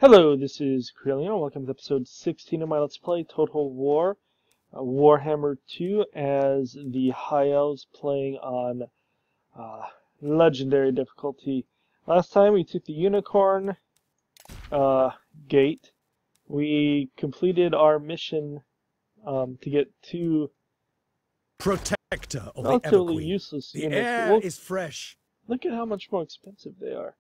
Hello, this is Tyrion. Welcome to episode 16 of my Let's Play Total War, Warhammer 2 as the High Elves playing on Legendary difficulty. Last time we took the Unicorn Gate. We completed our mission to get two Protector of the relatively Everqueen. useless The units. air is fresh. Look at how much more expensive they are.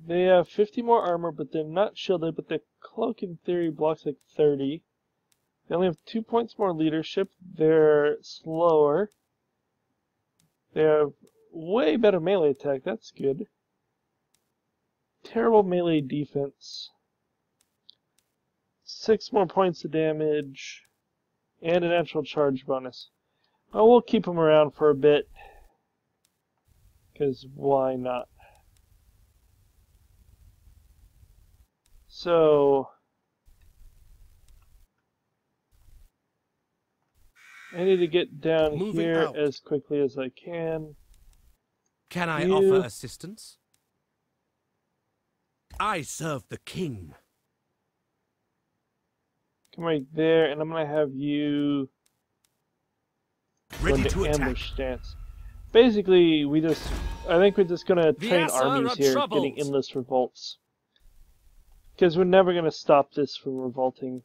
They have 50 more armor, but they're not shielded, but their cloak in theory blocks like 30. They only have 2 points more leadership. They're slower. They have way better melee attack. That's good. Terrible melee defense. 6 more points of damage. And a natural charge bonus. Well, we'll keep them around for a bit. Because why not? So, I need to get down here as quickly as I can. Can I offer assistance? I serve the king. Come right there, and I'm going to have you Ready go to into ambush attack. stance. Basically, I think we're just going to train Yes, armies here, troubled. getting endless revolts. Because we're never going to stop this from revolting.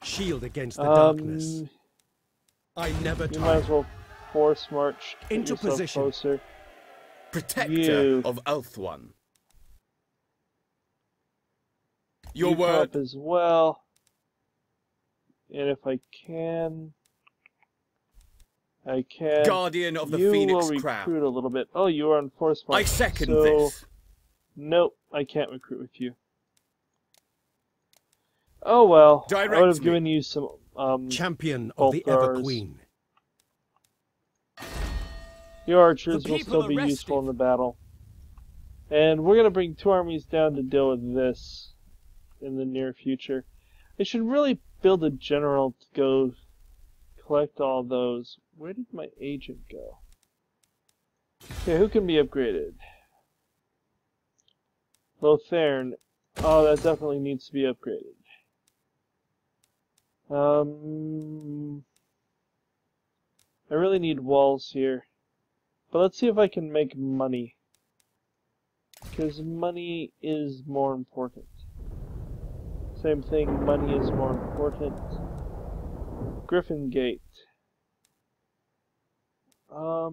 Shield against the darkness. I never You might as well force march into position. Closer. Protector of Elf One. Your You word up as well. And if I can, Guardian of the you Phoenix will Crown. recruit a little bit. Oh, you are on force march. I second so, this. Nope, I can't recruit with you. Oh well, Direct I would have me. given you some Champion of bolt the throwers. Everqueen. Your archers The will people still be are useful in restive. the battle. And we're going to bring 2 armies down to deal with this in the near future. I should really build a general to go collect all those. Where did my agent go? Okay, who can be upgraded? Lothairn. Oh, that definitely needs to be upgraded. I really need walls here. But let's see if I can make money. Because money is more important. Same thing, money is more important. Griffin Gate. I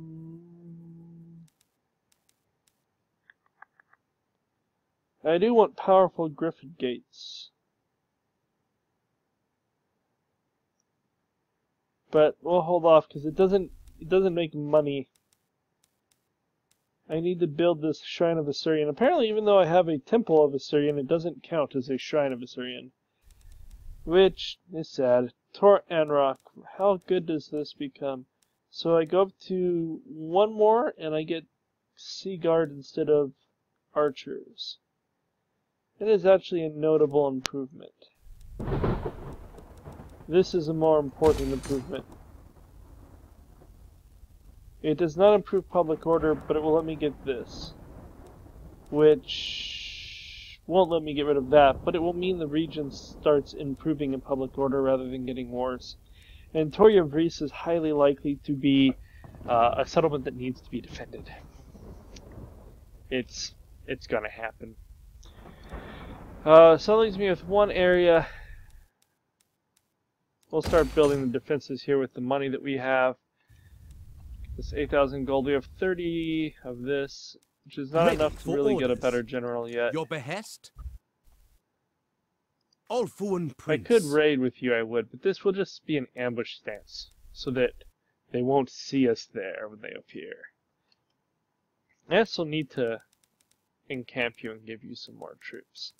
do want powerful Griffin Gates. But we'll hold off because it doesn't make money. I need to build this Shrine of Assyrian. Apparently, even though I have a Temple of Assyrian, it doesn't count as a Shrine of Assyrian. Which is sad. Tor Anrock. How good does this become? So I go up to 1 more, and I get Sea Guard instead of archers. It is actually a notable improvement. This is a more important improvement. It does not improve public order, but it will let me get this. Which won't let me get rid of that, but it will mean the region starts improving in public order rather than getting worse. And Toria Vries is highly likely to be a settlement that needs to be defended. It's gonna happen. So that leaves me with 1 area. We'll start building the defenses here with the money that we have. This 8,000 gold. We have 30 of this, which is not enough to really get a better general yet. Your behest? Ulfuan If I Prince. could raid with you, I would, but this will just be an ambush stance, so that they won't see us there when they appear. I also need to encamp you and give you some more troops.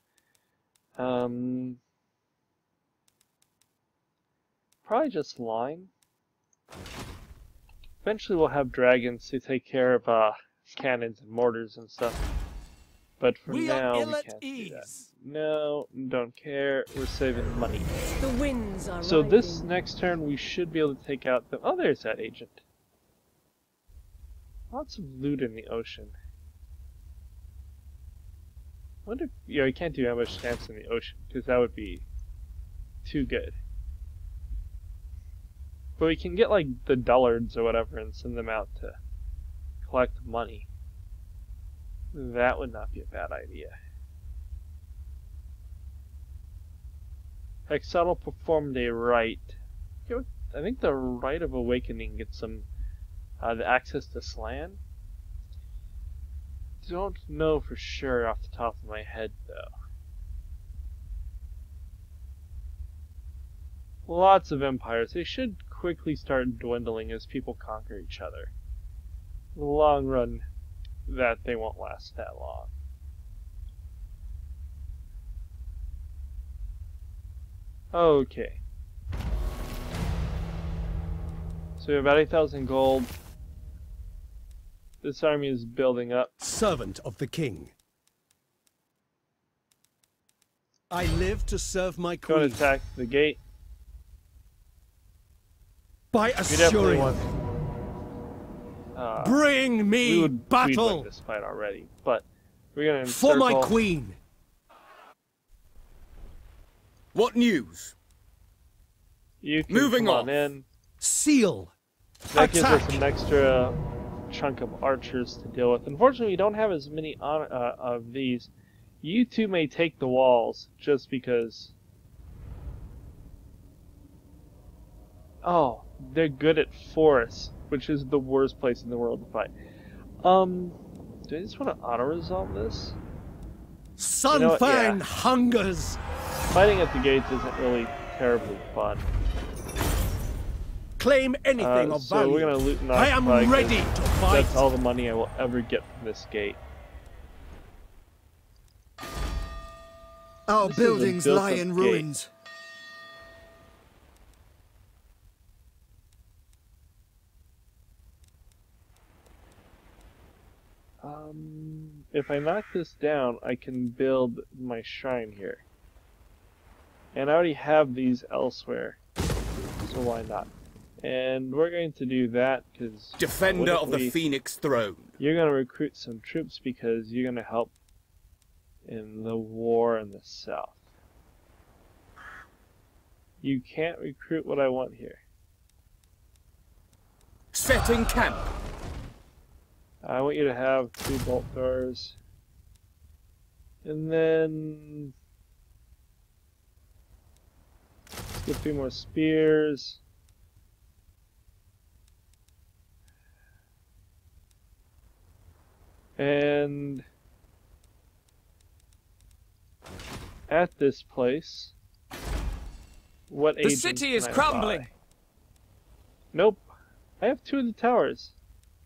Probably just line. Eventually we'll have dragons to take care of cannons and mortars and stuff. But for now, we can't do that. No, don't care. We're saving money. The winds are So this rising. next turn, we should be able to take out the... Oh, there's that agent. Lots of loot in the ocean. Wonder if, you know, you can't do ambush camps in the ocean because that would be too good. But we can get like the dullards or whatever and send them out to collect money. That would not be a bad idea. Exotle performed a rite. I think the Rite of Awakening gets some the access to Slan. Don't know for sure off the top of my head though. Lots of empires. They should quickly start dwindling as people conquer each other. In the long run, that they won't last that long. Okay. So we have about 8,000 gold. This army is building up. Servant of the king. I live to serve my queen. Going to attack the gate. By We definitely assuring. want. Bring me We'd battle win this fight already, but we're gonna for encircle. my queen. What news? You can Moving come on off. in. Seal. That gives us Attack. an extra chunk of archers to deal with. Unfortunately, we don't have as many of these. You two may take the walls just because. Oh, they're good at forests, which is the worst place in the world to fight. Do I just want to auto-resolve this? Sunfang Yeah. hungers. Fighting at the gates isn't really terribly fun. Claim anything of So value. we're gonna loot and I am occupy, 'cause ready to fight. That's all the money I will ever get from this gate. Our This is a buildings built-up lie in gate. ruins. If I knock this down, I can build my shrine here. And I already have these elsewhere, so why not? And we're going to do that because Defender of the Phoenix Throne. You're going to recruit some troops because you're going to help in the war in the south. You can't recruit what I want here. Setting camp. I want you to have 2 bolt throwers. And then let's get 3 more spears. And at this place, what The agents city can is I crumbling. buy? Nope. I have 2 of the towers.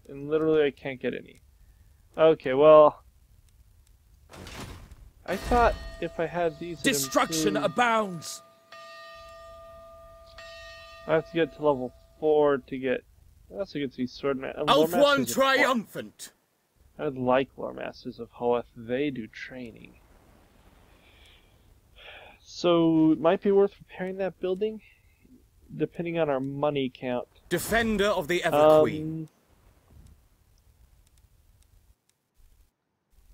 And literally I can't get any. Okay, well, I thought if I had these it'd Destruction improve. abounds. I have to get to level 4 to get. I also get these sword Elf One triumphant. I would like Lore Masters of Hoeth. They do training. So it might be worth repairing that building, depending on our money count. Defender of the Ever Queen.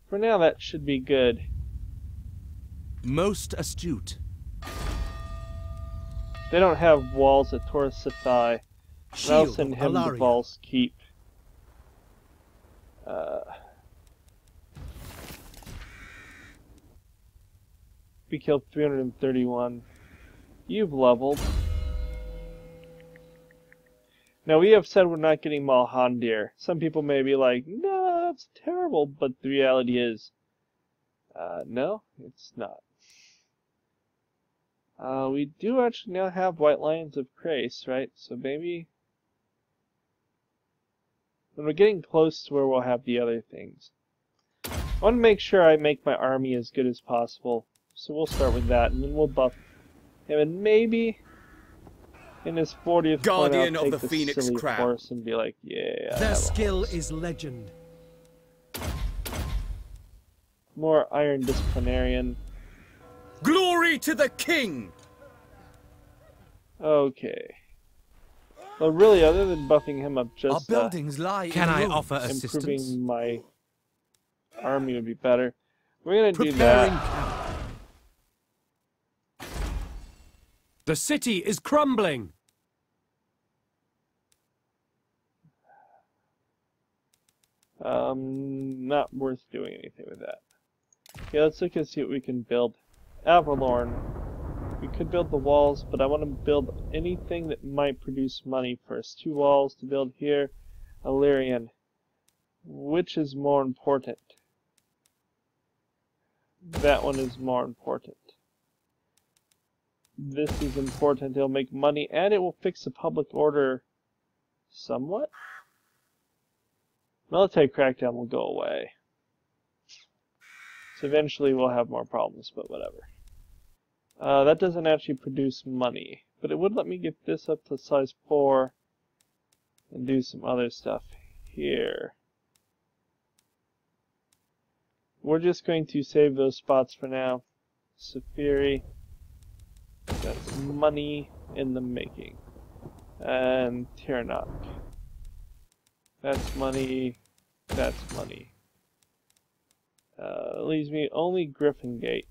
For now, that should be good. Most astute. They don't have walls at Taurus Sathai. I'll Shield send of him to Alaria. Ball's Keep. We killed 331. You've leveled. Now we have said we're not getting Malhandir. Some people may be like, no, that's terrible, but the reality is, no, it's not. We do actually now have White Lions of Crace, right? So maybe when we're getting close to where we'll have the other things. I want to make sure I make my army as good as possible. So we'll start with that, and then we'll buff him, and maybe in his 40th Guardian point, I'll of take the Phoenix silly Crown. horse and be like, yeah. I have Their a skill horse. is legend. More Iron Disciplinarian. Glory to the King. Okay. Well, really, other than buffing him up, Our just buildings lie Can in I ruins. offer assistance? improving my army would be better. We're gonna do Preparing that. camp. The city is crumbling. Not worth doing anything with that. Okay, let's look and see what we can build. Avalorn. We could build the walls, but I want to build anything that might produce money first. 2 walls to build here. Illyrian. Which is more important? That one is more important. This is important. It'll make money, and it will fix the public order somewhat. Military crackdown will go away. So eventually we'll have more problems, but whatever. That doesn't actually produce money, but it would let me get this up to size 4 and do some other stuff here. We're just going to save those spots for now. Safiri. That's money in the making. And Tyrion. That's money. That's money. Leaves me only Griffin Gate.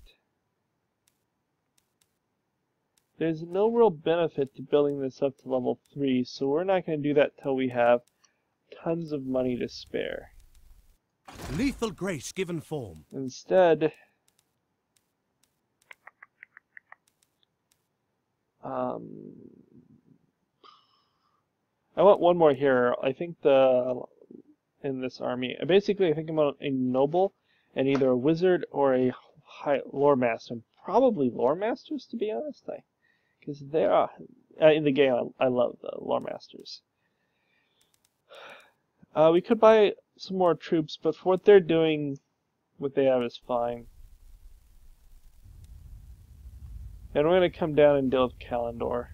There's no real benefit to building this up to level 3, so we're not going to do that till we have tons of money to spare. Lethal grace given form. Instead, I want one more here. I think in this army, basically I think I'm on a noble and either a wizard or a high lore master. Probably lore masters, to be honest, because they are in the game. I love the lore masters. We could buy some more troops, but for what they're doing, what they have is fine. And we're going to come down and deal with Kalendor.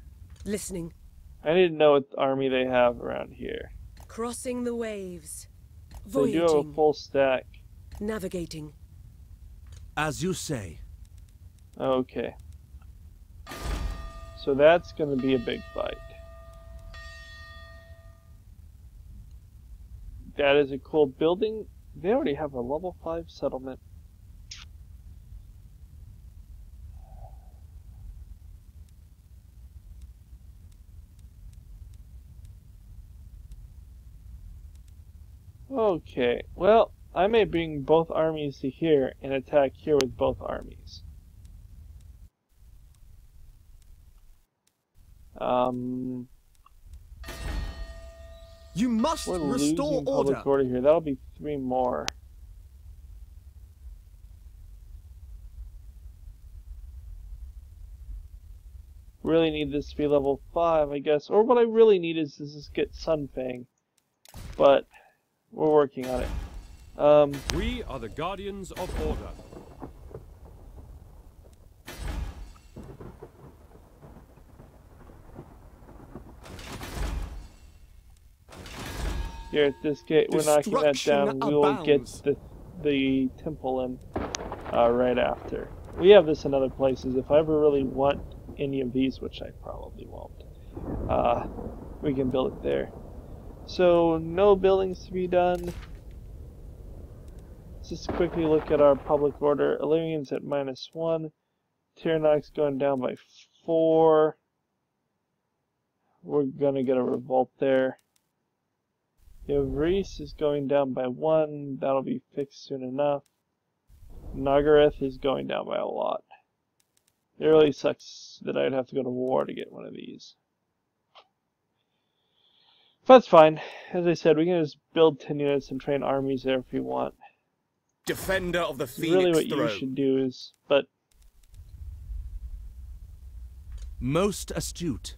Listening. I need to know what army they have around here. Crossing the waves. So they do have a full stack. Navigating. As you say. Okay. So that's going to be a big fight. That is a cool building. They already have a level 5 settlement. Okay, well, I may bring both armies to here and attack here with both armies. You must We're restore losing order. public order here. That'll be 3 more. Really need this to be level 5, I guess. Or what I really need is to just get Sunfang. But we're working on it. We are the guardians of order. Here at this gate, we're knocking that down. Destruction We will get abounds. the temple in right after. We have this in other places. If I ever really want any of these, which I probably won't, we can build it there. So, no buildings to be done. Let's just quickly look at our public order. Illyrian's at -1. Tyrion's going down by 4. We're gonna get a revolt there. Reese is going down by 1. That'll be fixed soon enough. Nagareth is going down by a lot. It really sucks that I'd have to go to war to get one of these. But that's fine. As I said, we can just build 10 units and train armies there if we want. Defender of the Phoenix Really what throne. you should do is, but Most astute.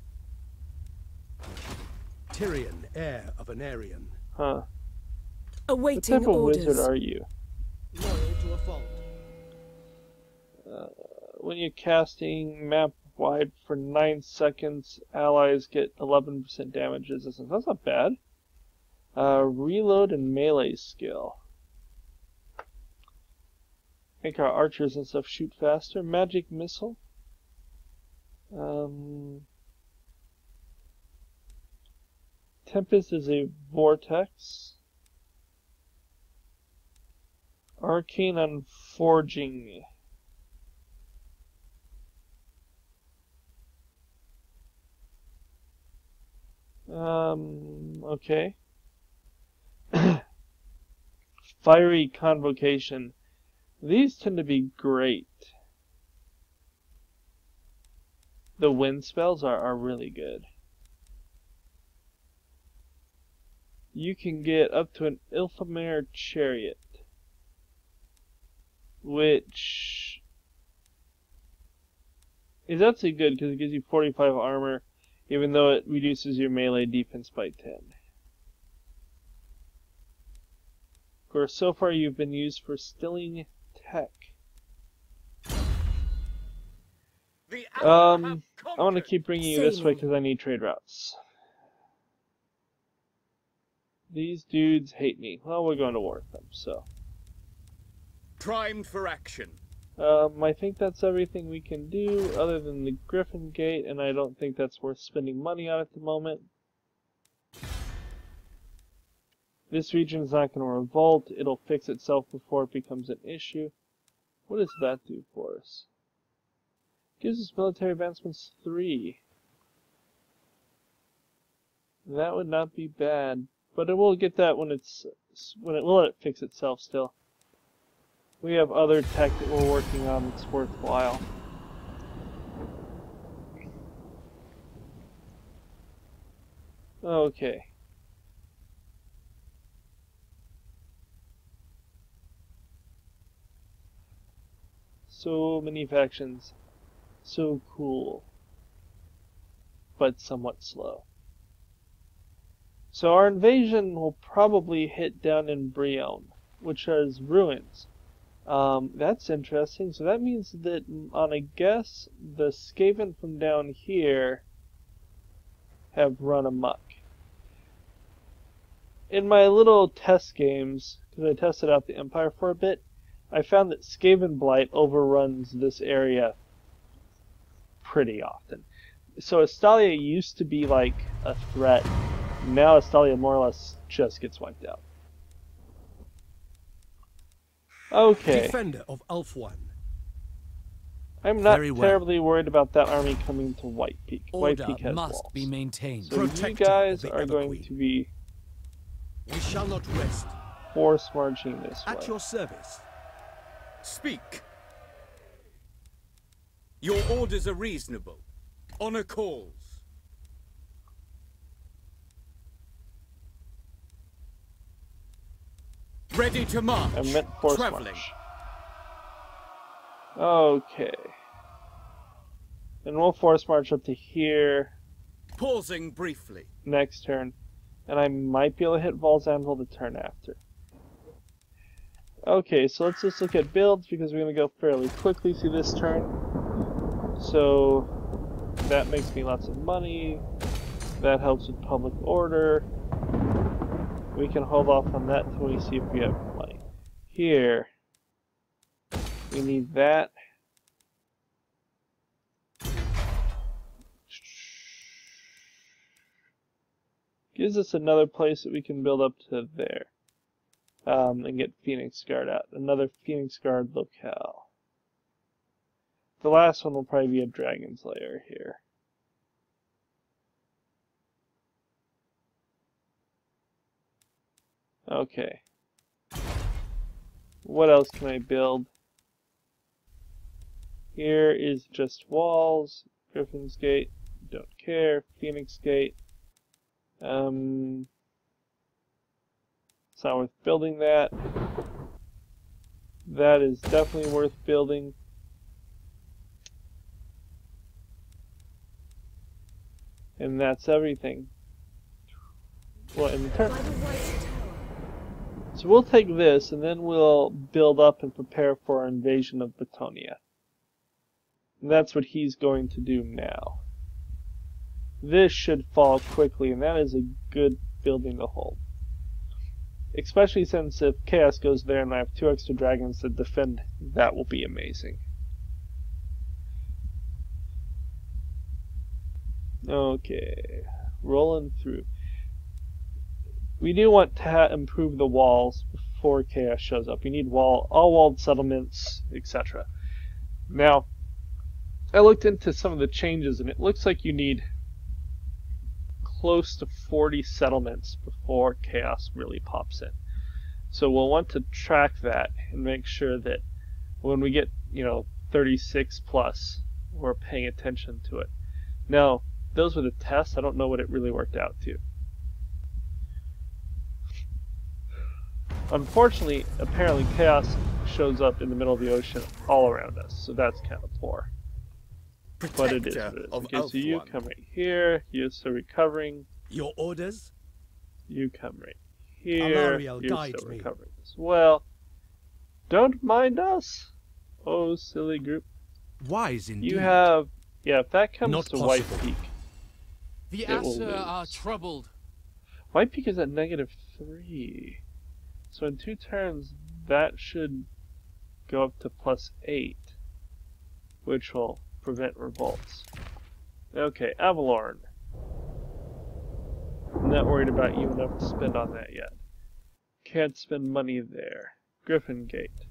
Tyrion, heir of an Aryan. what Awaiting type of orders. wizard are you? Loyal to a fault. When you're casting map wide for 9 seconds, allies get 11% damage resistance. That's not bad. Reload and melee skill. Make our archers and stuff shoot faster. Magic missile. Tempest is a vortex. Arcane on forging. Okay. Fiery convocation. These tend to be great. The wind spells are really good. You can get up to an Ilfamare chariot, which is actually good because it gives you 45 armor, even though it reduces your melee defense by 10. Of course, so far you've been used for stilling tech. I want to keep bringing you this way because I need trade routes. These dudes hate me. Well, we're going to war with them, so. Primed for action. I think that's everything we can do other than the Griffin Gate, and I don't think that's worth spending money on at the moment. This region is not going to revolt. It'll fix itself before it becomes an issue. What does that do for us? Gives us military advancements 3. That would not be bad, but it will get that when it will let it fix itself still. We have other tech that we're working on that's worthwhile. Okay. So many factions. So cool. But somewhat slow. So our invasion will probably hit down in Brionne, which has ruins. That's interesting. So that means that, on a guess, the Skaven from down here have run amok. In my little test games, because I tested out the Empire for a bit, I found that Skaven Blight overruns this area pretty often. So Estalia used to be like a threat. Now Estalia more or less just gets wiped out. Okay. Defender of Ulfwan. I'm not Very well. terribly worried about that army coming to White Peak. White Order Peak has must walls. be maintained. So you Protector guys of the are going Everqueen. to be We shall not rest. force marching this way. At your service. Speak. Your orders are reasonable. Honor calls. Ready to march. I meant force Traveling. march. Okay. And we'll force march up to here Pausing briefly. next turn. And I might be able to hit Val's Anvil the turn after. Okay, so let's just look at builds because we're going to go fairly quickly through this turn. So that makes me lots of money. That helps with public order. We can hold off on that until we see if we have money. Here, we need that. Gives us another place that we can build up to there. And get Phoenix Guard out. Another Phoenix Guard locale. The last one will probably be a Dragon's Lair here. Okay. What else can I build? Here is just walls. Griffin's Gate. Don't care. Phoenix Gate. It's not worth building that. That is definitely worth building. And that's everything. Well, in the turn. By the White Tower. So we'll take this, and then we'll build up and prepare for our invasion of Batonia. And that's what he's going to do now. This should fall quickly, and that is a good building to hold. Especially since if Chaos goes there and I have 2 extra dragons to defend, that will be amazing. Okay, rolling through. we do want to improve the walls before chaos shows up. We need all walled settlements, etc. Now, I looked into some of the changes, and it looks like you need close to 40 settlements before chaos really pops in. So we'll want to track that and make sure that when we get, 36 plus, we're paying attention to it. Now, those were the tests. I don't know what it really worked out to. Unfortunately, apparently chaos shows up in the middle of the ocean all around us, so that's kind of poor. But it is what it is. Okay, so you come right here. You're still recovering. Your orders? You come right here. Alariel You're guides still me. recovering as well. Don't mind us. Oh, silly group. Wise indeed. You have... Yeah, if that comes Not to White possible. Peak, The it will Asa are lose. troubled. White Peak is at -3. So in 2 turns, that should go up to +8, which will prevent revolts. Okay, Avalorn. I'm not worried about you enough to spend on that yet. Can't spend money there. Griffin Gate.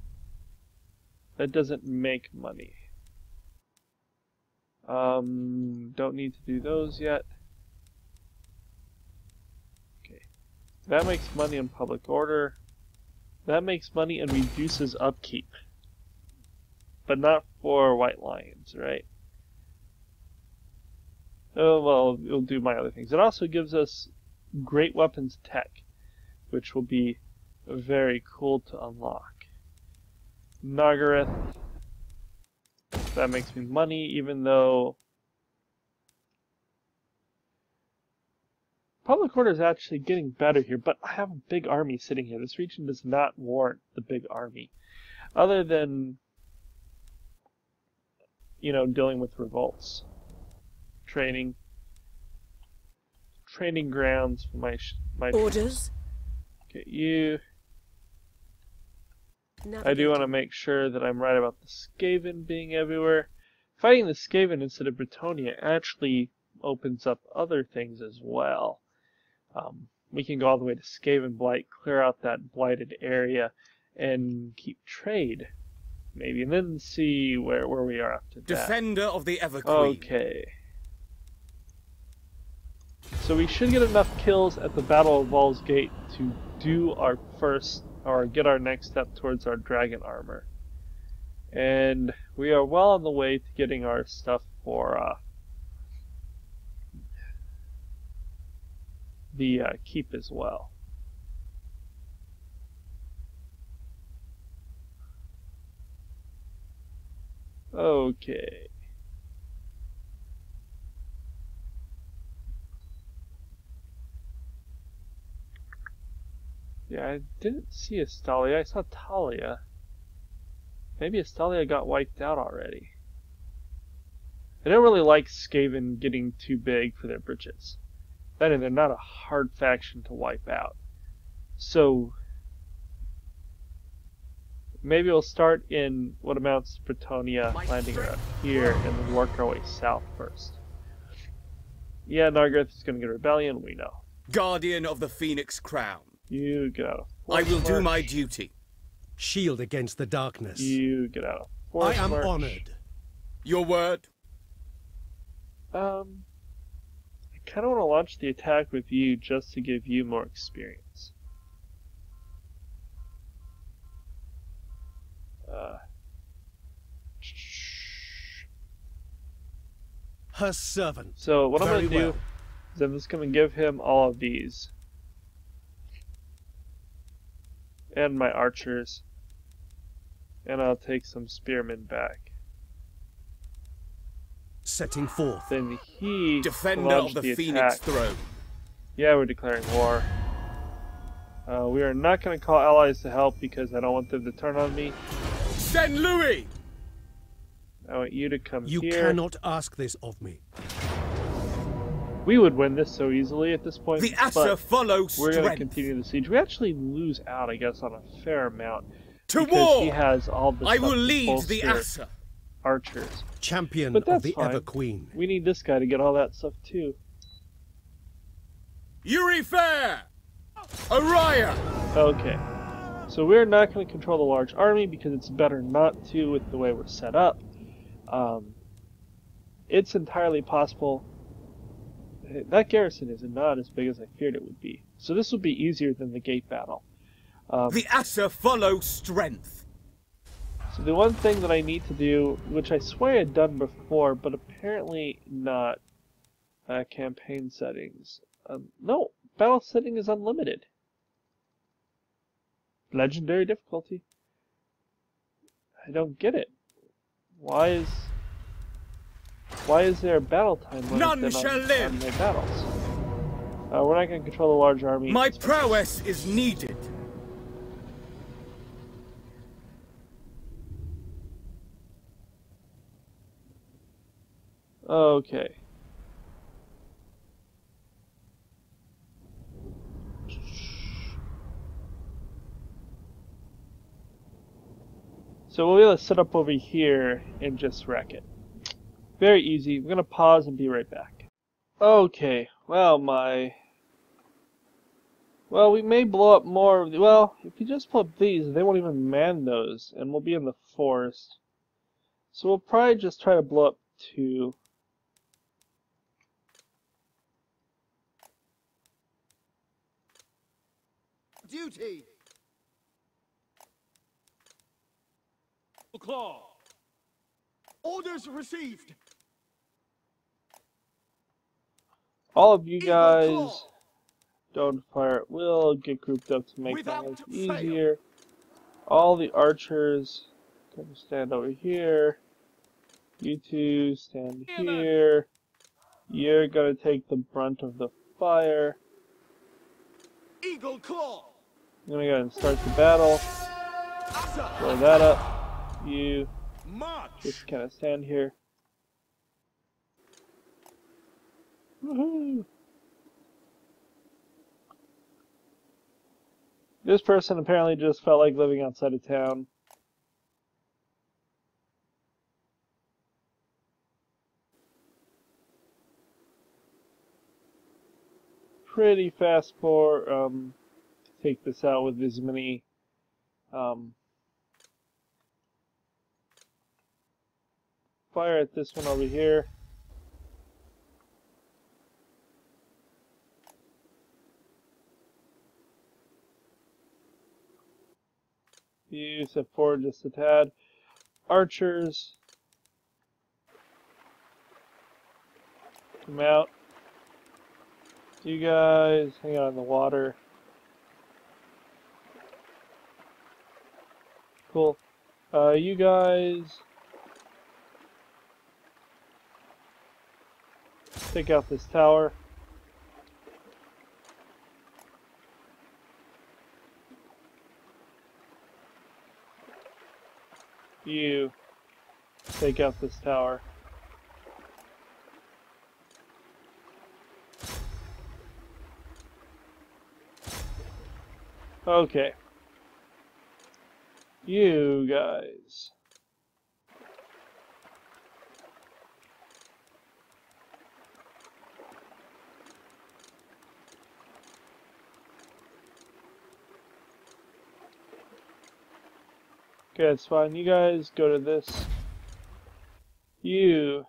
That doesn't make money. Don't need to do those yet. Okay. That makes money in public order. That makes money and reduces upkeep. But not for White Lions, right? Oh, well, it'll do my other things. It also gives us great weapons tech, which will be very cool to unlock. Nagaryth. That makes me money, even though public order is actually getting better here, but I have a big army sitting here. This region does not warrant the big army. Other than, dealing with revolts. Training grounds for my Orders. Okay, you. I do Navigating. want to make sure that I'm right about the Skaven being everywhere. Fighting the Skaven instead of Bretonnia actually opens up other things as well. We can go all the way to Skaven Blight, clear out that blighted area, and keep trade, maybe, and then see where we are after that. Defender of the Everqueen. Okay. So we should get enough kills at the Battle of Val's Gate to do our first, or get our next step towards our dragon armor. And we are well on the way to getting our stuff for the keep as well. Okay. Yeah, I didn't see Astalia. I saw Talia. Maybe Astalia got wiped out already. I don't really like Skaven getting too big for their britches. That is, they're not a hard faction to wipe out. So, maybe we'll start in what amounts to Bretonnia, landing around here, and then work our way south first. Yeah, Nagaryth is going to get a rebellion, we know. Guardian of the Phoenix Crown. You get out of I Force will do March. my duty. Shield against the darkness. You get out of I Force am March. honored. Your word? I kind of want to launch the attack with you just to give you more experience. Her servant. So what I'm Very going to do well. is I'm just going to give him all of these. And my archers. And I'll take some spearmen back. Setting forth. Then he Defender launched of the attack. Phoenix Throne. Yeah, we're declaring war. We are not going to call allies to help because I don't want them to turn on me. Send Louis! I want you to come You here. cannot ask this of me. We would win this so easily at this point. The Asa but follow we're going to strength. continue the siege. We actually lose out, I guess, on a fair amount. To because war! he has all the I stuff will to lead the bolster Asa. archers. Champion But of that's the fine. Ever Queen. We need this guy to get all that stuff too. Yuri Fair! Araya! Okay. So we're not going to control the large army because it's better not to with the way we're set up. It's entirely possible. That garrison is not as big as I feared it would be. So this will be easier than the gate battle. The Asa follow strength. So the one thing that I need to do, which I swear I had done before, but apparently not, campaign settings. No, battle setting is unlimited. Legendary difficulty. I don't get it. Why is there a battle time limit None then shall on live. my battles? We're not going to control the large army. My prowess is needed. Okay. So we'll be able to set up over here and just wreck it. Very easy. We're going to pause and be right back. Okay. Well, we may blow up more of the... Well, if you just blow up these, they won't even man those, and we'll be in the forest. So we'll probably just try to blow up 2. Duty. Claw. Orders received. All of you Eagle guys claw. don't fire at will. Get grouped up to make Without things fail. easier. All the archers gonna stand over here. You two stand here. You're gonna take the brunt of the fire. Eagle claw. I'm gonna go ahead and start the battle. Asa. Blow that up. You March. just kind of stand here. Woohoo! This person apparently just felt like living outside of town. Pretty fast for take this out with as many fire at this one over here. You step forward just a tad. Archers, come out. You guys hang out in the water. Cool. You guys take out this tower. You take out this tower. Okay. You guys. Okay, that's fine. You guys go to this. You.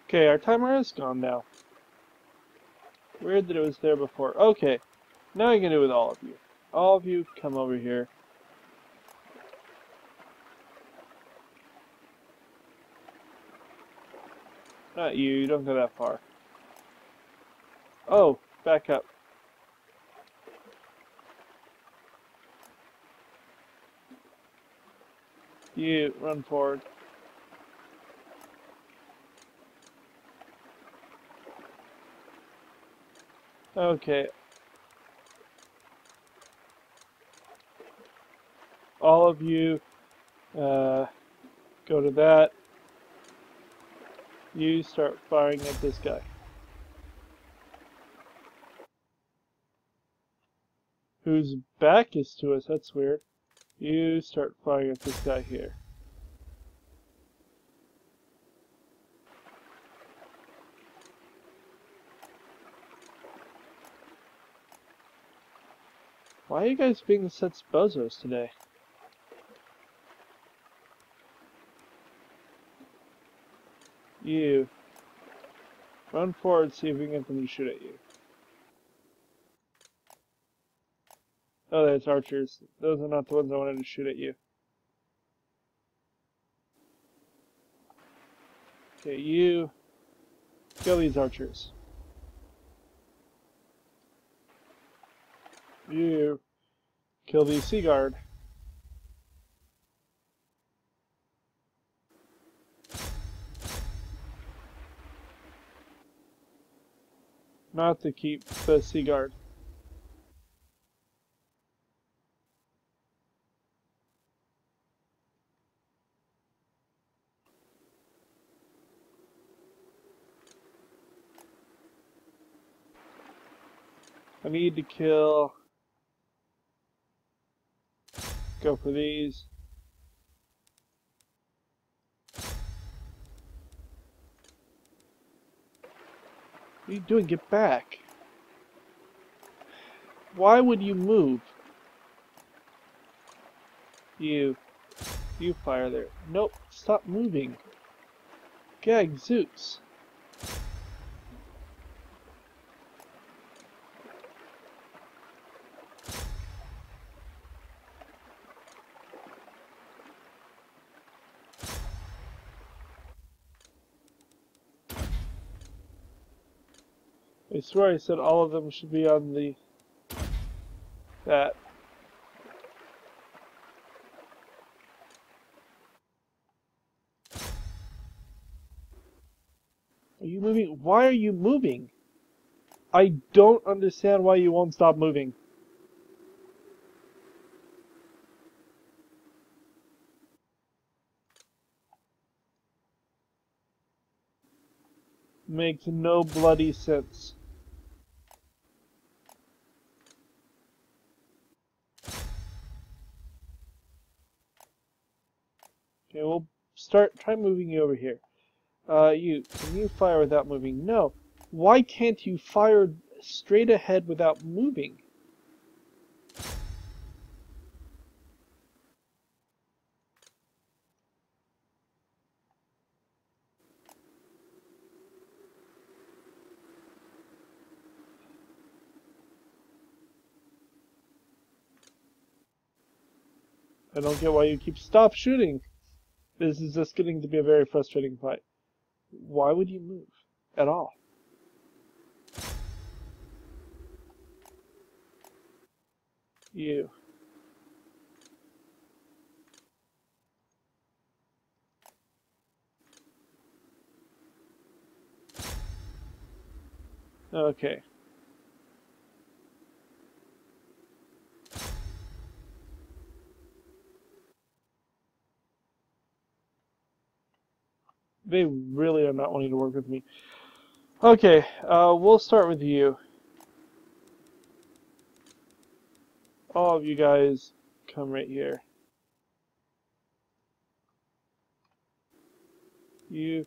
Okay, our timer is gone now. Weird that it was there before. Okay, now I can do it with all of you. All of you come over here. Not you, you don't go that far. Oh, back up. You, run forward. Okay. All of you, go to that. You start firing at this guy. Whose back is to us, that's weird. You start firing at this guy here. Why are you guys being such bozos today? You. Run forward, see if we can get them to shoot at you. Oh, that's archers. Those are not the ones I wanted to shoot at you. Okay, you. Kill these archers. You. Kill the Sea Guard. Not to keep the Sea Guard. I need to kill. Go for these. What are you doing? Get back. Why would you move? You fire there. Nope, stop moving. Gag, Zeus. I swear I said all of them should be on the... that. Are you moving? Why are you moving? I don't understand why you won't stop moving. Makes no bloody sense. Okay, we'll try moving you over here. Can you fire without moving? No. Why can't you fire straight ahead without moving? I don't get why you keep stop shooting. This is just getting to be a very frustrating fight. Why would you move at all? You. Okay. They really are not wanting to work with me. Okay, we'll start with you. All of you guys come right here. You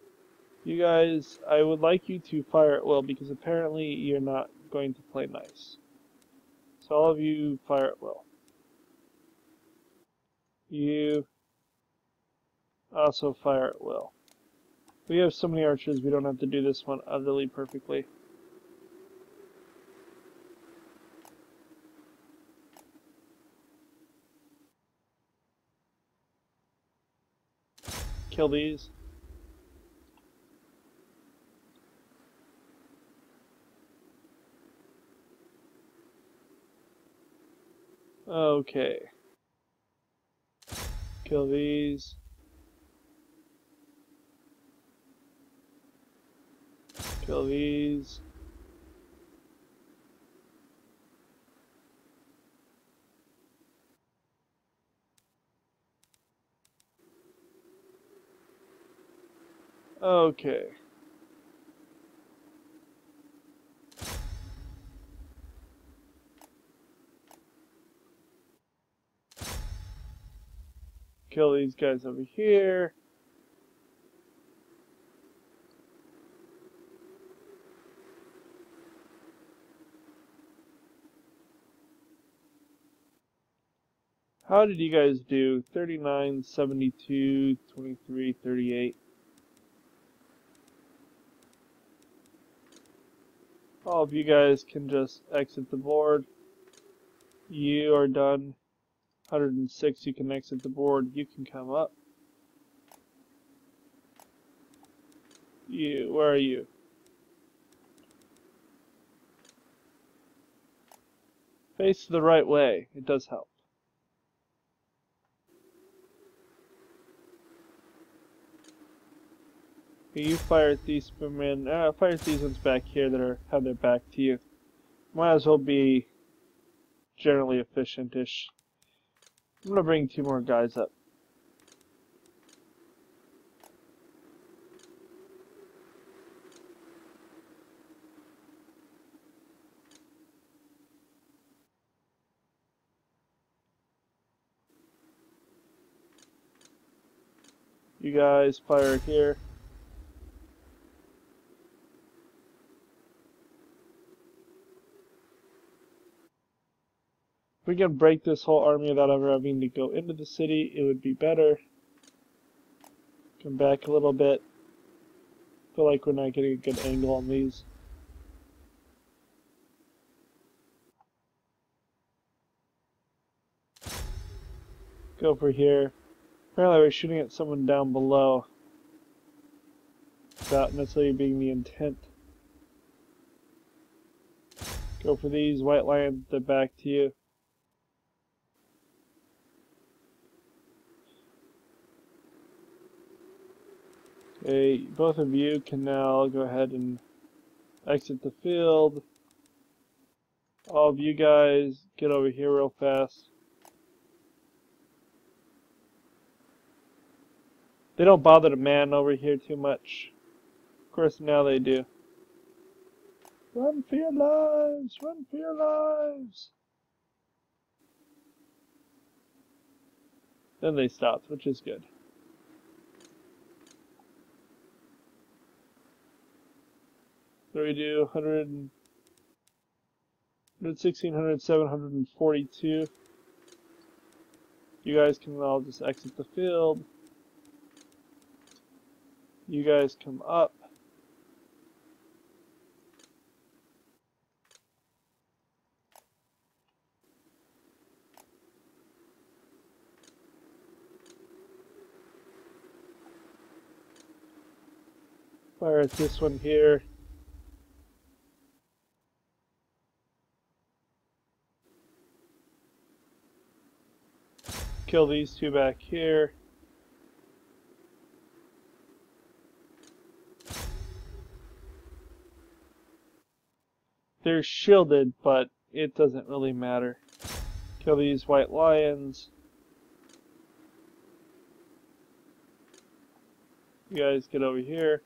guys, I would like you to fire at will because apparently you're not going to play nice. So all of you fire at will. You also fire at will. We have so many archers, we don't have to do this one utterly perfectly. Kill these. Okay. Kill these. Kill these. Okay. Kill these guys over here. How did you guys do? 39, 72, 23, 38. All of you guys can just exit the board. You are done. 106, you can exit the board. You can come up. You, where are you? Face the right way. It does help. You fire at these men. Fire at these ones back here that have their back to you. Might as well be generally efficient-ish. I'm gonna bring 2 more guys up. You guys fire here. If we can break this whole army without ever having to go into the city, it would be better. Come back a little bit. Feel like we're not getting a good angle on these. Go for here. Apparently we're shooting at someone down below. Without necessarily being the intent. Go for these white lions, they're back to you. Okay, both of you can now go ahead and exit the field. All of you guys, get over here real fast. They don't bother to man over here too much. Of course, now they do. Run for your lives! Run for your lives! Then they stopped, which is good. So we do 100, 116, 107, 142. You guys can all just exit the field. You guys come up. Fire at this one here. Kill these 2 back here. They're shielded, but it doesn't really matter. Kill these white lions. You guys get over here.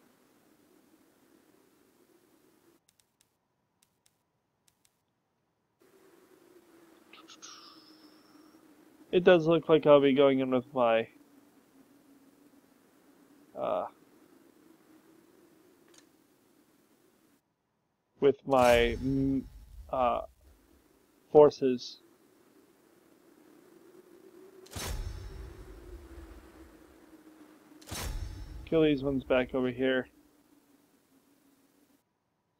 It does look like I'll be going in with my forces. Kill these ones back over here.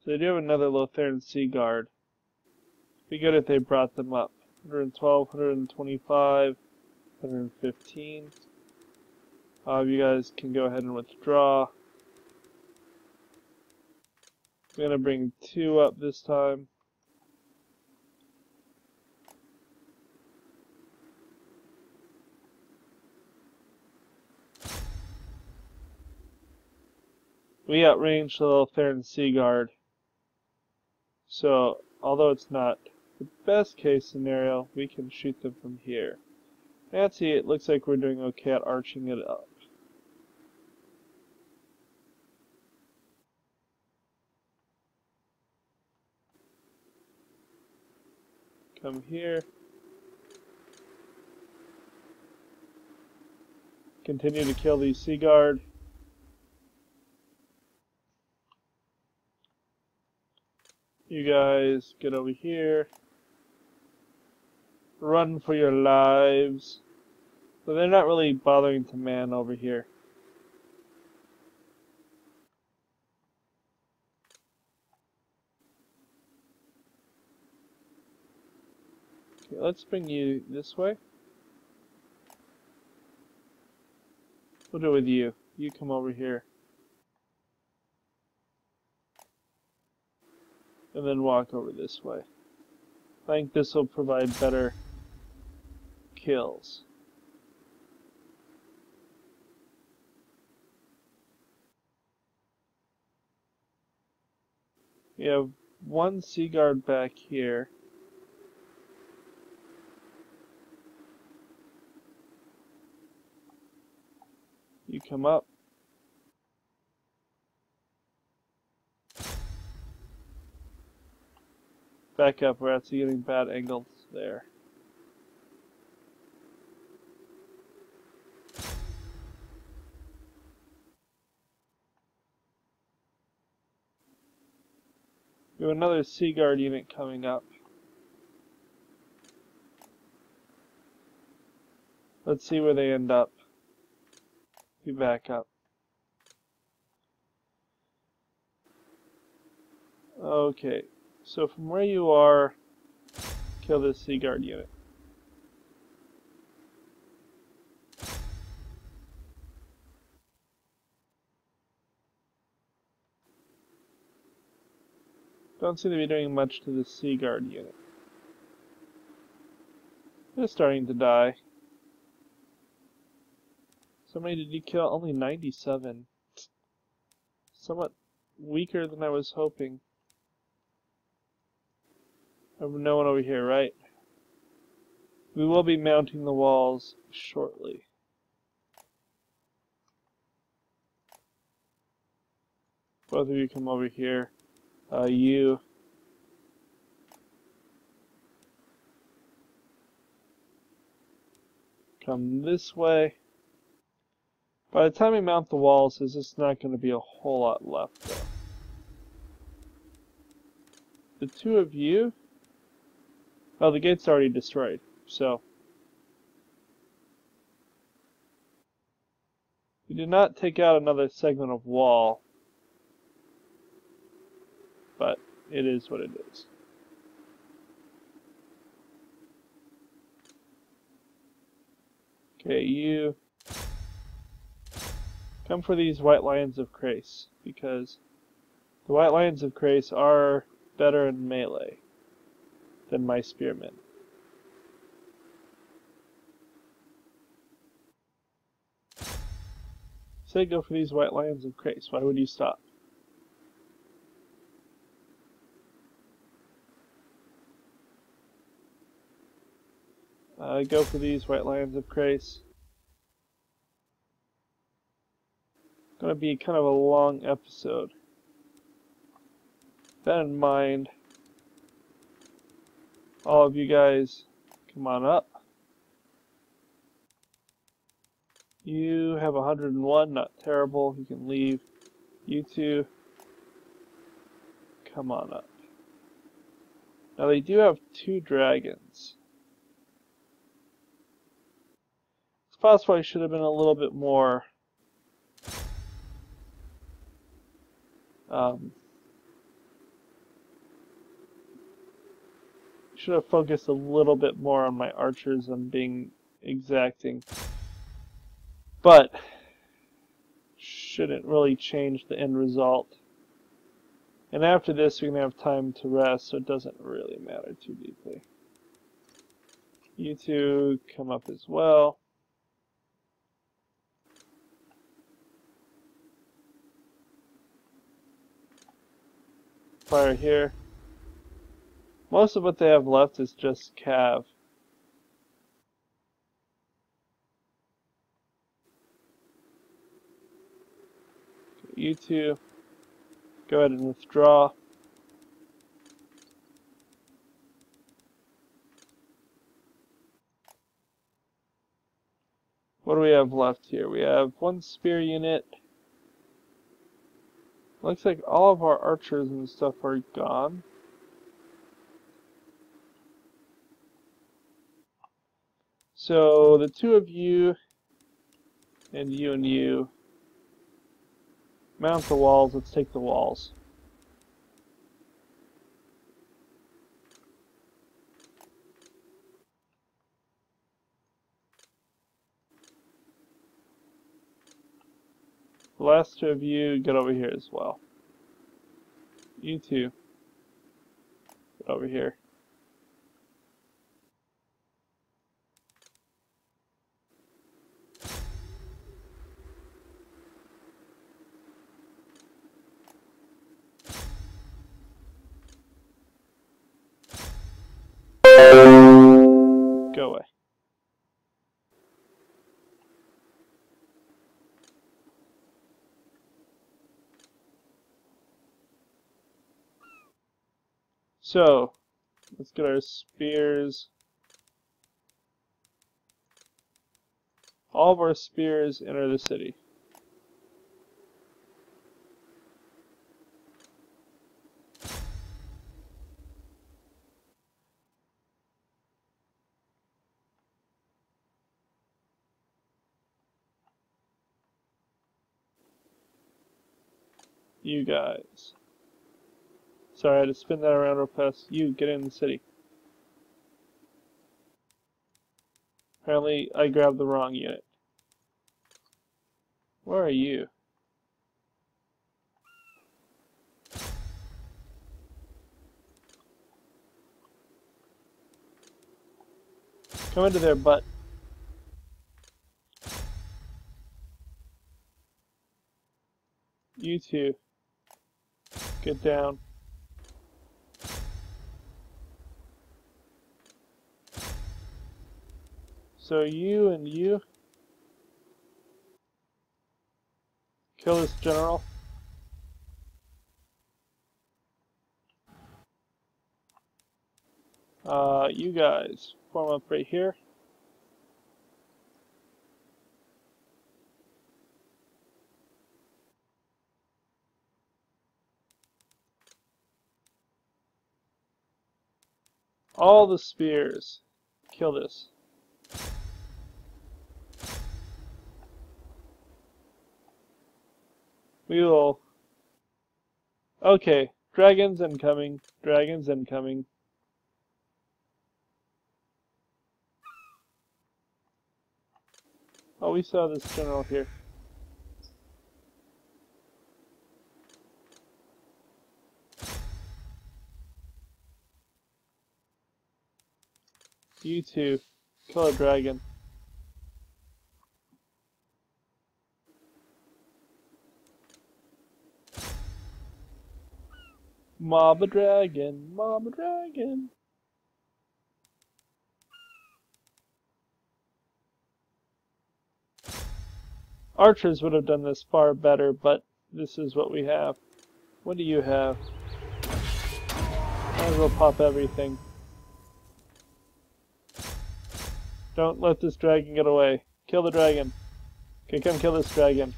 So they do have another Lotharan Sea Guard. Be good if they brought them up. 112, 125, 115. You guys can go ahead and withdraw. I'm gonna bring 2 up this time. We outranged the Lotharan Sea Guard. So, although it's not the best case scenario, we can shoot them from here. Nancy, it looks like we're doing okay at arching it up. Come here. Continue to kill these Sea Guard. You guys get over here. Run for your lives. But they're not really bothering to man over here. Okay, let's bring you this way. We'll do it with you. You come over here. And then walk over this way. I think this will provide better kills. We have one sea guard back here. You come up. Back up, we're actually getting bad angles there. We have another Sea Guard unit coming up. Let's see where they end up. We back up. Okay, so from where you are, kill this Sea Guard unit. Don't seem to be doing much to the Sea Guard unit. They're starting to die. So many did you kill? Only 97. Somewhat weaker than I was hoping. I have no one over here, right? We will be mounting the walls shortly. Both of you come over here. You come this way. By the time we mount the walls, there's just not going to be a whole lot left, though. The two of you... Oh, the gate's already destroyed, so... We did not take out another segment of wall, but it is what it is. Okay, you... come for these White Lions of Crace, because the White Lions of Crace are better in melee than my spearmen. Say go for these White Lions of Crace. Why would you stop? Go for these White Lions of Crace. Gonna be kind of a long episode. That in mind, all of you guys, come on up. You have 101, not terrible. You can leave. You two, come on up. Now they do have 2 dragons. It's possible I should have been a little bit more should have focused a little bit more on my archers and being exacting. But shouldn't really change the end result. And after this, we're going to have time to rest, so it doesn't really matter too deeply. You two come up as well. Fire here. Most of what they have left is just cav. Okay, you two, go ahead and withdraw. What do we have left here? We have 1 spear unit. Looks like all of our archers and stuff are gone. So the two of you and you mount the walls. Let's take the walls. The last two of you get over here as well. You two get over here. Go away. So, let's get our spears. All of our spears enter the city. You guys. Sorry, I had to spin that around real fast. You, get in the city. Apparently, I grabbed the wrong unit. Where are you? Come into their butt. You two. Get down. So you and you. Kill this general. You guys form up right here. All the spears. Kill this. We will... Okay, dragons incoming. Dragons incoming. Oh, we saw this general here. You two, kill a dragon. Mob a dragon, mob a dragon. Archers would have done this far better, but this is what we have. What do you have? Might as well pop everything. Don't let this dragon get away. Kill the dragon. Okay, come kill this dragon.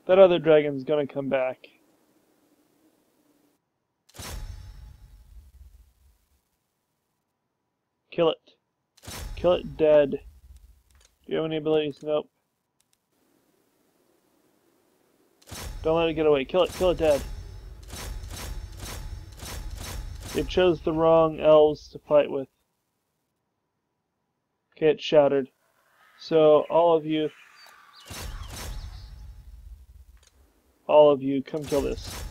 That other dragon's gonna come back. Kill it. Kill it dead. Do you have any abilities? Nope. Don't let it get away. Kill it dead. It chose the wrong elves to fight with. Okay, it's shattered. So, all of you, come kill this.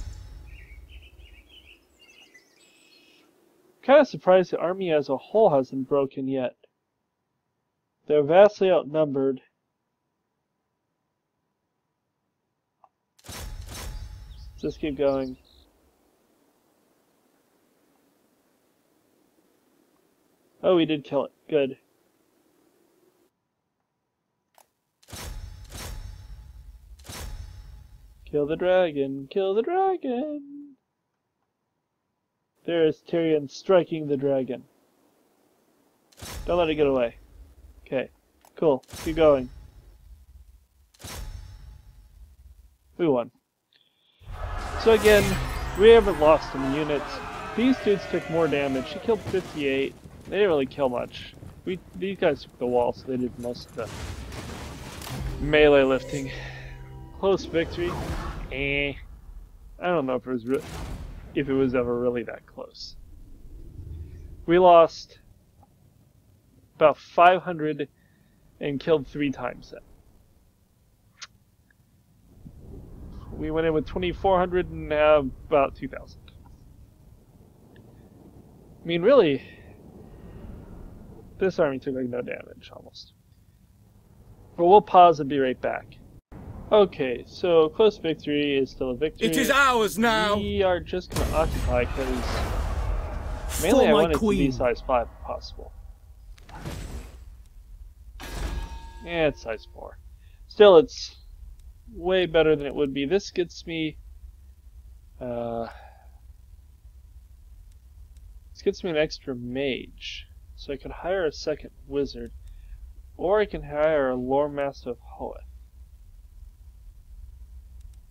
Kind of surprised the army as a whole hasn't broken yet. They're vastly outnumbered. Just keep going. Oh, we did kill it. Good. Kill the dragon. Kill the dragon. There is Tyrion striking the dragon. Don't let it get away. Okay. Cool. Keep going. We won. So again, We haven't lost any units. These dudes took more damage. She killed 58. They didn't really kill much. These guys took the wall, so they did most of the melee lifting. Close victory. I don't know if it was ever really that close. We lost about 500 and killed 3 times that. We went in with 2,400 and have about 2,000. I mean, really, this army took like no damage, almost. But we'll pause and be right back. Okay, so close victory is still a victory. It is ours now! We are just going to occupy because mainly I want it to be size 5 if possible. Yeah, it's size 4. Still, it's way better than it would be. This gets me an extra mage, so I could hire a second wizard, or I can hire a lore master of Hoeth.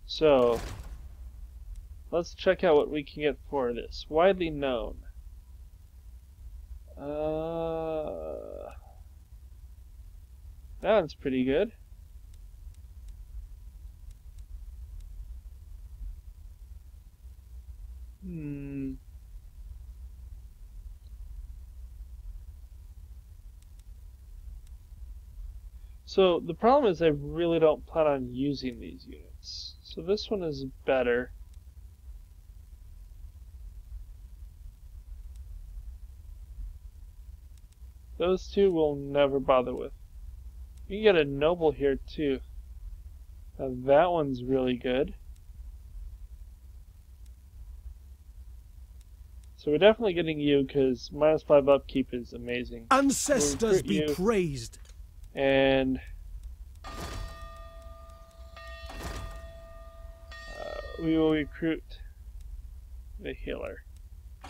So let's check out what we can get for this. Widely known. That one's pretty good. So the problem is I really don't plan on using these units. So this one is better. Those two we'll never bother with. You can get a noble here too. Now that one's really good. So we're definitely getting you because -5 upkeep is amazing. Ancestors be praised. And we will recruit the healer.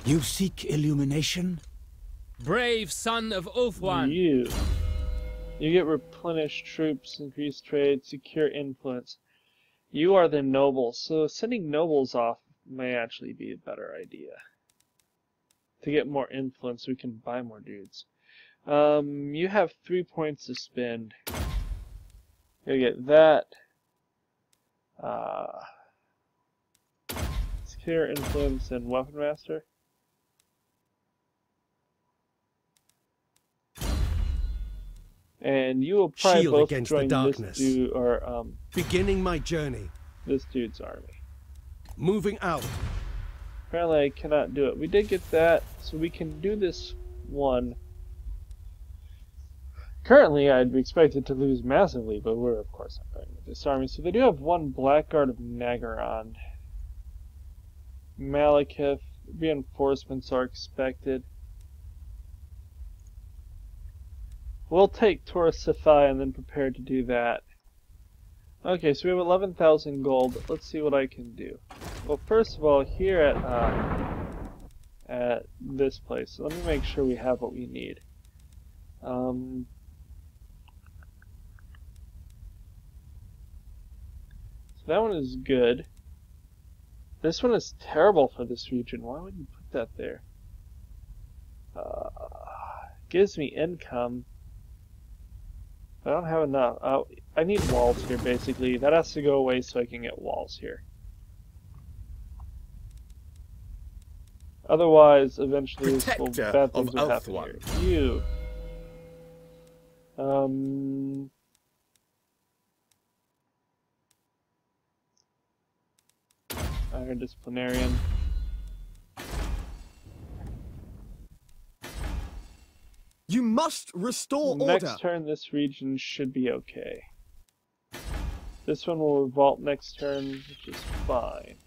You seek illumination? Brave son of Ulthuan. You get replenished troops, increased trade, secure influence. You are the nobles, so sending nobles off may actually be a better idea. To get more influence, we can buy more dudes. You have 3 points to spend. You'll get that. Secure influence and weapon master. And you will probably Shield both against join the this darkness. dude, or Beginning my journey. this dude's army. Moving out. Apparently I cannot do it. We did get that, so we can do this one. Currently I'd be expected to lose massively, but we're of course not going with this army. So they do have 1 Blackguard of Nagaron. Malekith, reinforcements are expected. We'll take Taurus Cephai and then prepare to do that. Okay, so we have 11,000 gold. Let's see what I can do. Well, first of all, here at this place, let me make sure we have what we need. So that one is good. This one is terrible for this region. Why would you put that there? Gives me income. I don't have enough. I need walls here, basically. That has to go away so I can get walls here. Otherwise, eventually, bad things will happen here. You. Iron Disciplinarian. You must restore order. Next turn, this region should be okay. This one will revolt next turn, which is fine.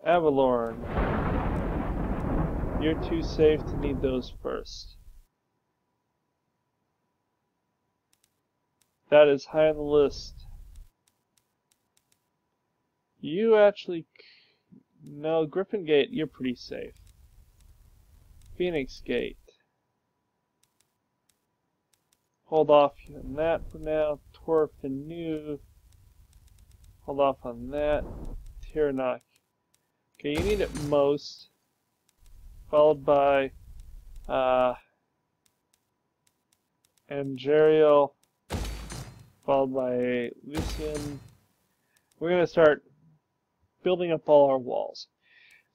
Avalorn. You're too safe to need those first. That is high on the list. You actually... No, Griffin Gate, you're pretty safe. Phoenix Gate. Hold off on that for now. Torfinu. Hold off on that. Tiranock. Okay, you need it most. Followed by Angerial, followed by Lucian. We're going to start building up all our walls.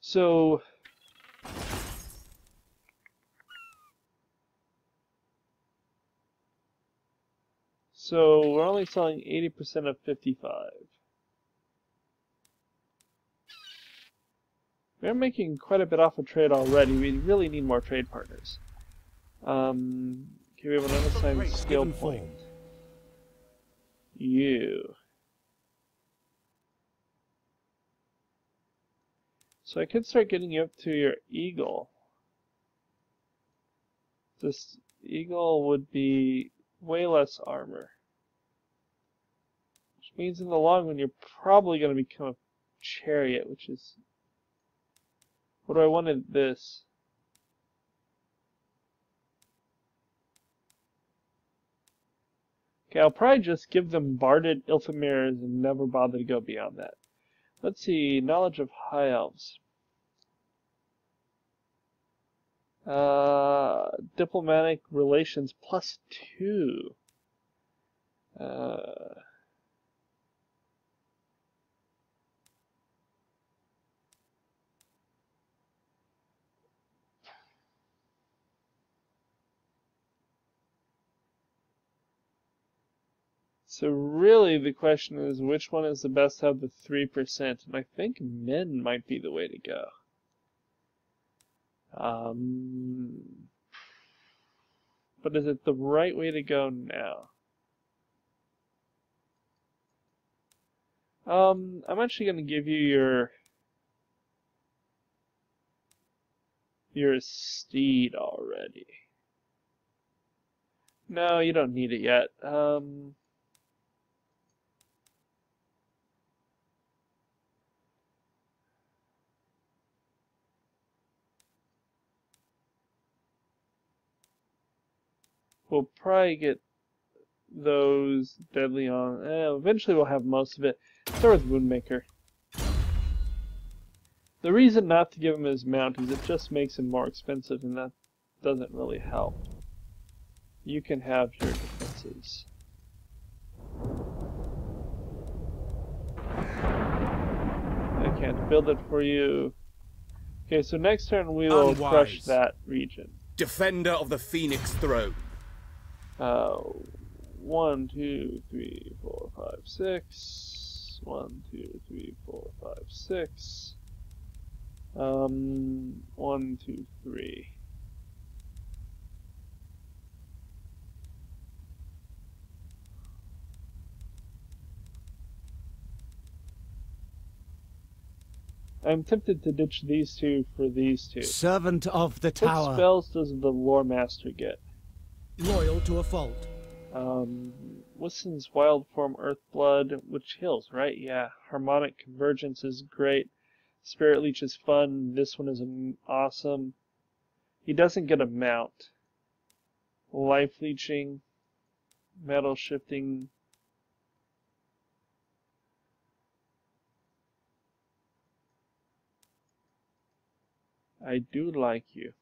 So we're only selling 80% of 55. We're making quite a bit off of trade already. We really need more trade partners. Okay, we have an unassigned skill point. You. So I could start getting you up to your eagle. This eagle would be way less armor. Which means in the long run you're probably going to become a chariot, which is... What do I want in this? Okay, I'll probably just give them barded Ilthamirs and never bother to go beyond that. Let's see, knowledge of High Elves. Diplomatic relations +2. So really the question is which one is the best to have the 3%, and I think men might be the way to go. But is it the right way to go now? I'm actually going to give you your steed already. No, you don't need it yet. We'll probably get those deadly on. Eventually we'll have most of it. Start with Woundmaker. The reason not to give him his mount is it just makes him more expensive, and that doesn't really help. You can have your defenses. I can't build it for you. Okay, so next turn we will crush that region. Defender of the Phoenix Throne. 1, 2, 3, 4, 5, 6. 1, 2, 3, 4, 5, 6. 1, 2, 3. I'm tempted to ditch these two for these two. Servant of the tower. What spells does the Lore Master get? Loyal to a fault. Wissen's Wild Form Earthblood, which heals, right? Yeah. Harmonic Convergence is great. Spirit Leech is fun. This one is awesome. He doesn't get a mount. Life Leeching. Metal Shifting. I do like you.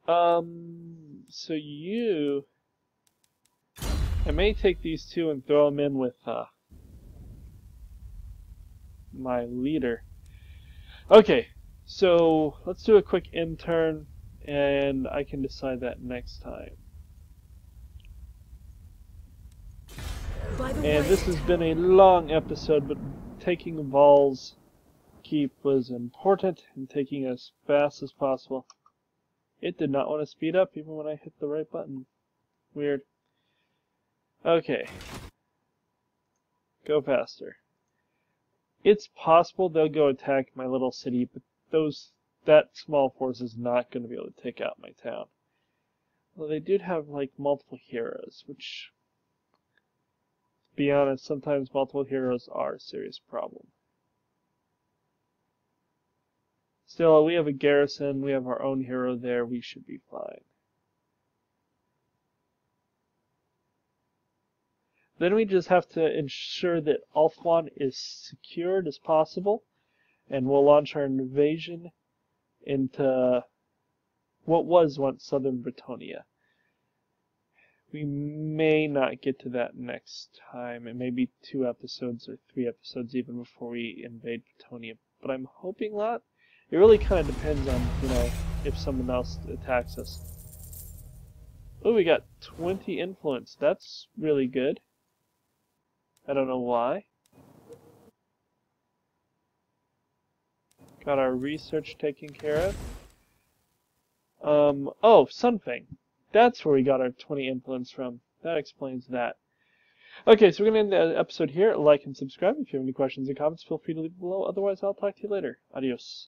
So you... I may take these two and throw them in with my leader. Okay, so let's do a quick intern, and I can decide that next time. And this has been a long episode, but taking Val's Keep was important, and taking as fast as possible. It did not want to speed up even when I hit the right button. Weird. Okay. Go faster. It's possible they'll go attack my little city, but that small force is not going to be able to take out my town. Well, they did have, like, multiple heroes, which, to be honest, sometimes multiple heroes are a serious problem. Still, we have a garrison, we have our own hero there, we should be fine. Then we just have to ensure that Ulthuan is secured as possible, and we'll launch our invasion into what was once southern Bretonia. We may not get to that next time. It may be 2 episodes or 3 episodes even before we invade Bretonia, but I'm hoping not. It really kind of depends on, if someone else attacks us. Oh, we got 20 influence. That's really good. I don't know why. Got our research taken care of. Oh, Sunfang. That's where we got our 20 influence from. That explains that. Okay, so we're going to end the episode here. Like and subscribe. If you have any questions or comments, feel free to leave below. Otherwise, I'll talk to you later. Adios.